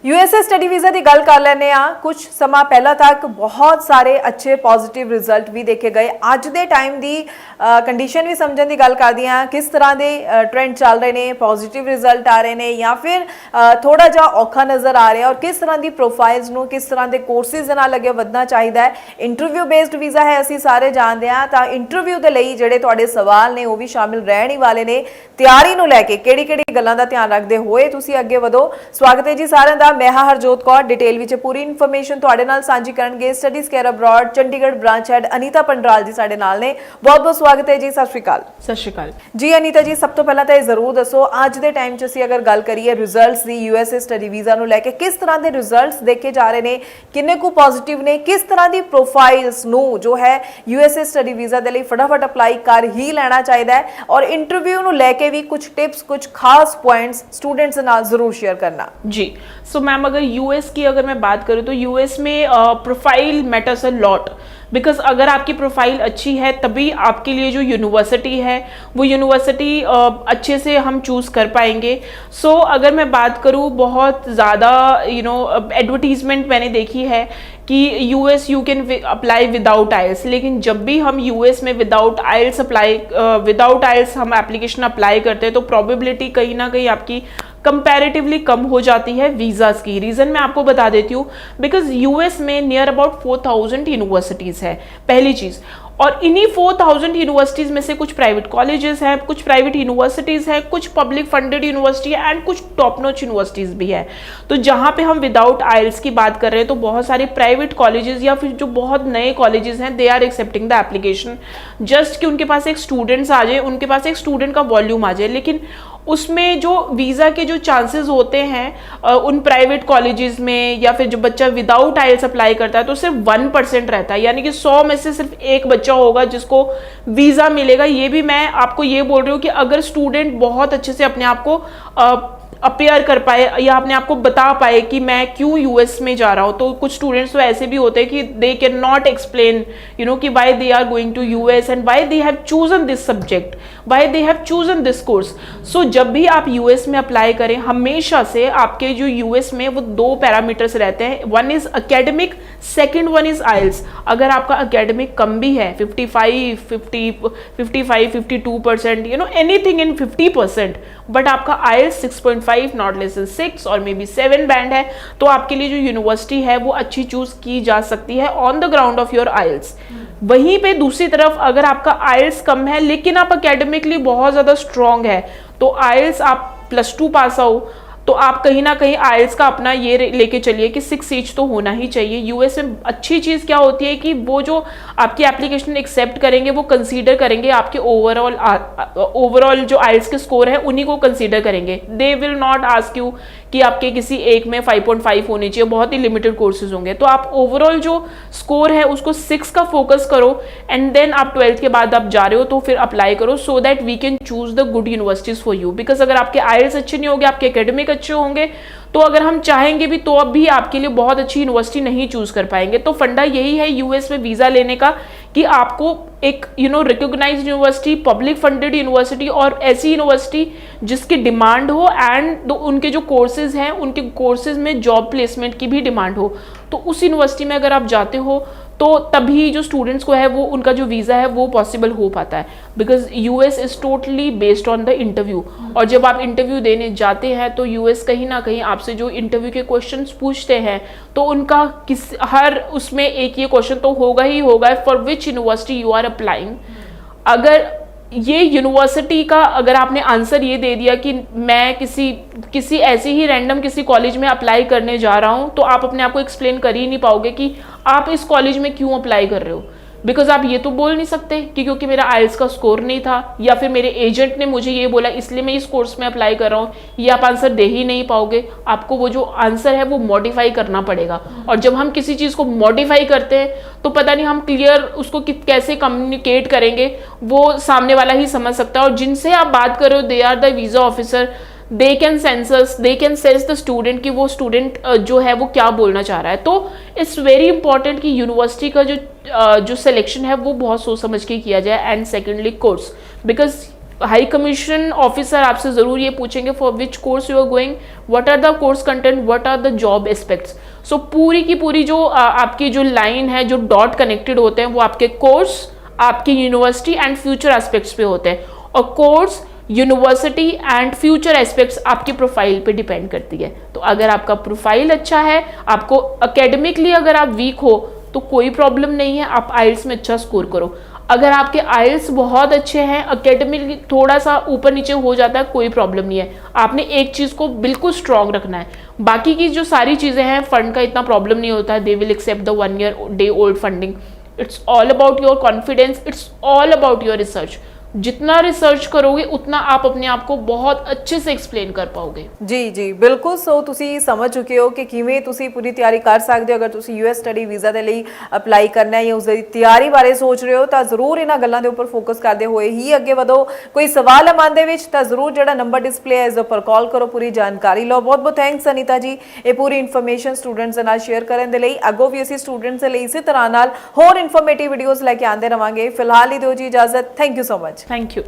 USA study visa की गल कर लैने आ। कुछ समा पहला तक बहुत सारे अच्छे पॉजिटिव रिजल्ट भी देखे गए। अज के टाइम की कंडीशन भी समझने की गल करदी हां, किस तरह के ट्रेंड चल रहे हैं, पॉजिटिव रिजल्ट आ रहे हैं या फिर थोड़ा जा औखा नज़र आ रहा है, और किस तरह की प्रोफाइल्स नूं किस तरह के कोर्सिज दे नाल अगे वधना चाहिए है। इंटरव्यू बेस्ड वीज़ा है, असीं सारे जानते हैं। तो इंटरव्यू के लिए जिहड़े तुहाडे सवाल ने वो भी शामिल रहण ही वाले ने। तैयारी नूं लैके किहड़ी-किहड़ी गल्लां दा ध्यान रखते हुए तुसीं अगे वधो। स्वागत है जी सारिਆਂ ਦਾ। मैं हाँ हरजोत कौर डिटेल विच पूरी इन्फॉर्मेशन तुहाडे नाल सांझी करनगे studies care abroad Chandigarh branch head Anita Pandral ji साडे नाल ने। बहुत बहुत स्वागत है जी। सत श्री अकाल। सत श्री अकाल जी अनीता जी, सब तो पहला तो जरूर दसो अज के टाइम च अगर गल करिए रिजल्ट्स की यूएसए स्टडी वीज़ा नूं लैके किस तरह के रिजल्ट्स देखे जा रहे हैं, किन्ने कु पॉजिटिव ने, किस तरह की प्रोफाइल्स नूं जो है यूएसए स्टडी वीज़ा के लिए फटाफट अप्लाई कर ही लेना चाहिए है, और इंटरव्यू नूं लैके भी कुछ टिप्स कुछ खास पॉइंट्स स्टूडेंट्स नाल जरूर शेयर करना जी। सो मैम अगर यूएस की अगर मैं बात करूँ तो यूएस में profile matters a lot, because अगर आपकी प्रोफाइल अच्छी है तभी आपके लिए जो यूनिवर्सिटी है वो यूनिवर्सिटी अच्छे से हम चूज़ कर पाएंगे। सो अगर मैं बात करूँ बहुत ज़्यादा एडवर्टीजमेंट मैंने देखी है कि US you can apply without IELTS, लेकिन जब भी हम यूएस में विदाउट आइल्स हम एप्लीकेशन अप्लाई करते हैं तो प्रोबेबिलिटी कहीं ना कहीं आपकी कंपैरेटिवली कम हो जाती है वीज़ाज़ की। रीज़न मैं आपको बता देती हूँ, बिकॉज यूएस में नियर अबाउट 4000 यूनिवर्सिटीज़ है पहली चीज़, और इन्हीं 4000 यूनिवर्सिटीज़ में से कुछ प्राइवेट कॉलेजेस हैं, कुछ प्राइवेट यूनिवर्सिटीज़ हैं, कुछ पब्लिक फंडेड यूनिवर्सिटी है एंड कुछ टॉप नॉच यूनिवर्सिटीज़ भी है। तो जहाँ पे हम विदाउट आइल्स की बात कर रहे हैं तो बहुत सारे प्राइवेट कॉलेजेस या फिर जो बहुत नए कॉलेजेस हैं they are accepting the application, just कि उनके पास एक स्टूडेंट्स आ जाए, उनके पास एक स्टूडेंट का वॉल्यूम आ जाए, लेकिन उसमें जो वीज़ा के जो चांसेस होते हैं उन प्राइवेट कॉलेजेस में या फिर जो बच्चा विदाउट आइल्स अप्लाई करता है तो सिर्फ 1% रहता है, यानी कि 100 में से सिर्फ एक बच्चा होगा जिसको वीज़ा मिलेगा। ये भी मैं आपको ये बोल रही हूँ कि अगर स्टूडेंट बहुत अच्छे से अपने आप को अपेयर कर पाए या अपने आप को बता पाए कि मैं क्यों यूएस में जा रहा हूँ। तो कुछ स्टूडेंट्स तो ऐसे भी होते हैं कि दे कैन नॉट एक्सप्लेन कि why they are going to US and why they have chosen this subject, why they have chosen this course. So जब भी आप यूएस में अप्लाई करें हमेशा से आपके जो यूएस में वो 2 पैरामीटर्स रहते हैं, one is academic, second one is IELTS. अगर आपका अकेडमिक कम भी है 55, 52%, एनीथिंग इन 50%, बट आपका आइल्स 6.5 नॉट लेस देन 6 और मे बी 7 बैंड है, तो आपके लिए जो यूनिवर्सिटी है वो अच्छी चूज की जा सकती है on the ground of your IELTS. वहीं पे दूसरी तरफ अगर आपका आइल्स कम है लेकिन आप अकेडमिकली बहुत ज़्यादा स्ट्रॉन्ग है, तो आइल्स आप +2 पास आओ तो आप कहीं ना कहीं आइल्स का अपना ये लेके चलिए कि 6 ईच तो होना ही चाहिए। यूएस में अच्छी चीज़ क्या होती है कि वो जो आपकी एप्लीकेशन एक्सेप्ट करेंगे वो कंसीडर करेंगे आपके ओवरऑल जो आइल्स के स्कोर है उन्हीं को कंसीडर करेंगे। They will not ask you कि आपके किसी एक में 5.5 होने चाहिए, बहुत ही लिमिटेड कोर्सेज होंगे। तो आप ओवरऑल जो स्कोर है उसको 6 का फोकस करो एंड देन आप 12th के बाद आप जा रहे हो तो फिर अप्लाई करो, so that we can choose the good universities for you. Because अगर आपके आइल्स अच्छे नहीं होंगे, आपके एकेडमिक अच्छे होंगे, तो अगर हम चाहेंगे भी तो अब भी आपके लिए बहुत अच्छी यूनिवर्सिटी नहीं चूज कर पाएंगे। तो फंडा यही है यूएस में वीजा लेने का कि आपको एक recognised university, public funded university और ऐसी यूनिवर्सिटी जिसकी डिमांड हो एंड उनके जो कोर्सेज हैं उनके कोर्सेज में जॉब प्लेसमेंट की भी डिमांड हो, तो उस यूनिवर्सिटी में अगर आप जाते हो तो तभी जो स्टूडेंट्स को है वो उनका जो वीज़ा है वो पॉसिबल हो पाता है। Because US is totally based on the interview, और जब आप इंटरव्यू देने जाते हैं तो यूएस कहीं ना कहीं आपसे जो इंटरव्यू के क्वेश्चंस पूछते हैं तो उनका हर उसमें एक ये क्वेश्चन तो होगा ही होगा, for which university you are applying. अगर ये यूनिवर्सिटी का अगर आपने आंसर ये दे दिया कि मैं किसी ऐसी ही रैंडम किसी कॉलेज में अप्लाई करने जा रहा हूँ, तो आप अपने आप को एक्सप्लेन कर ही नहीं पाओगे कि आप इस कॉलेज में क्यों अप्लाई कर रहे हो। बिकॉज आप ये तो बोल नहीं सकते कि क्योंकि मेरा आइल्स का स्कोर नहीं था या फिर मेरे एजेंट ने मुझे ये बोला इसलिए मैं इस कोर्स में अप्लाई कर रहा हूँ, ये आप आंसर दे ही नहीं पाओगे। आपको वो जो आंसर है वो मॉडिफाई करना पड़ेगा, और जब हम किसी चीज़ को मॉडिफाई करते हैं तो पता नहीं हम क्लियर उसको कैसे कम्युनिकेट करेंगे, वो सामने वाला ही समझ सकता है। और जिनसे आप बात कर रहे हो they are the visa officer, they can sense the student कि वो स्टूडेंट जो है वो क्या बोलना चाह रहा है। तो इट्स वेरी इंपॉर्टेंट कि यूनिवर्सिटी का जो सिलेक्शन है वो बहुत सोच समझ के किया जाए, and secondly course, because high commission officer आपसे ज़रूर ये पूछेंगे for which course you are going, what are the course content, what are the job aspects. So पूरी की पूरी जो आपकी जो लाइन है, जो डॉट कनेक्टेड होते हैं, वो आपके कोर्स, आपकी यूनिवर्सिटी एंड फ्यूचर एस्पेक्ट्स पे होते हैं। और course, university and future aspects आपकी प्रोफाइल पे डिपेंड करती है। तो अगर आपका प्रोफाइल अच्छा है, आपको अकेडमिकली अगर आप वीक हो तो कोई प्रॉब्लम नहीं है, आप आइल्स में अच्छा स्कोर करो। अगर आपके आइल्स बहुत अच्छे हैं, अकेडमिक थोड़ा सा ऊपर नीचे हो जाता है, कोई प्रॉब्लम नहीं है। आपने एक चीज़ को बिल्कुल स्ट्रॉन्ग रखना है। बाकी की जो सारी चीज़ें हैं, फंड का इतना प्रॉब्लम नहीं होता है, they will accept the 1 year day old funding. It's all about your confidence, it's all about your research. जितना रिसर्च करोगे उतना आप अपने आप को बहुत अच्छे से एक्सप्लेन कर पाओगे। ਜੀ ਜੀ ਬਿਲਕੁਲ। ਸੋ ਤੁਸੀਂ ਸਮਝ ਚੁੱਕੇ ਹੋ ਕਿ ਕਿਵੇਂ ਤੁਸੀਂ ਪੂਰੀ ਤਿਆਰੀ ਕਰ ਸਕਦੇ ਹੋ। ਅਗਰ ਤੁਸੀਂ ਯੂਐਸ ਸਟੱਡੀ ਵੀਜ਼ਾ ਦੇ ਲਈ ਅਪਲਾਈ ਕਰਨਾ ਹੈ ਜਾਂ ਉਸ ਦੀ ਤਿਆਰੀ ਬਾਰੇ ਸੋਚ ਰਹੇ ਹੋ ਤਾਂ ਜ਼ਰੂਰ ਇਹਨਾਂ ਗੱਲਾਂ ਦੇ ਉੱਪਰ ਫੋਕਸ ਕਰਦੇ ਹੋਏ ਹੀ ਅੱਗੇ ਵਧੋ। ਕੋਈ ਸਵਾਲ ਹੈ ਮਨ ਦੇ ਵਿੱਚ ਤਾਂ ਜ਼ਰੂਰ ਜਿਹੜਾ ਨੰਬਰ ਡਿਸਪਲੇ ਹੈ ਇਸ ਦੇ ਉੱਪਰ ਕਾਲ ਕਰੋ, ਪੂਰੀ ਜਾਣਕਾਰੀ ਲਓ। ਬਹੁਤ ਬਹੁਤ ਥੈਂਕਸ ਅਨੀਤਾ ਜੀ ਇਹ ਪੂਰੀ ਇਨਫੋਰਮੇਸ਼ਨ ਸਟੂਡੈਂਟਸ ਦੇ ਨਾਲ ਸ਼ੇਅਰ ਕਰਨ ਦੇ ਲਈ। ਅੱਗੋਂ ਵੀ ਅਸੀਂ ਸਟੂਡੈਂਟਸ ਦੇ ਲਈ ਇਸੇ ਤਰ੍ਹਾਂ ਨਾਲ ਹੋਰ ਇਨਫੋਰਮੇਟਿਵ ਵੀਡੀਓਜ਼ ਲੈ ਕੇ ਆਉਂਦੇ ਰਵਾਂਗੇ। ਫਿਲਹਾਲ ਹੀ ਦਿਓ ਜੀ ਇਜਾਜ਼ਤ। Thank you so much. Thank you.